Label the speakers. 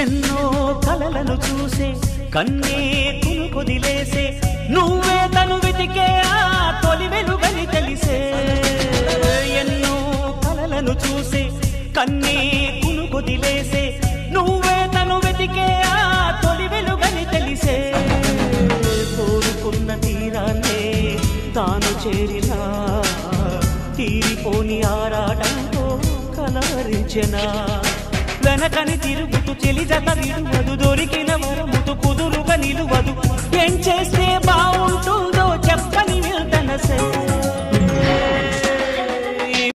Speaker 1: ఎన్నో కలలను చూసే కన్నే కునుకొదిలేసే నువ్వే తను వెతికే ఆ తొలి వెలుగని తెలిసే ఎన్నో కలలను చూసే కన్నే కునుకొదిలేసే నువ్వే తను వెతికే ఆ తొలి వెలుగని తెలిసే కోరుకున్న తీరాన్నే తాను చేరినా తీరిపోని ఆరాటంతో కలవరించెనా వెనకని తిరుగుతూ చెలి జత విడువదు దొరికిన వరముతు కుదురుగా నిలువదు ఏం చేస్తే బాగుంటుందో చెప్పని వెళ్తనసే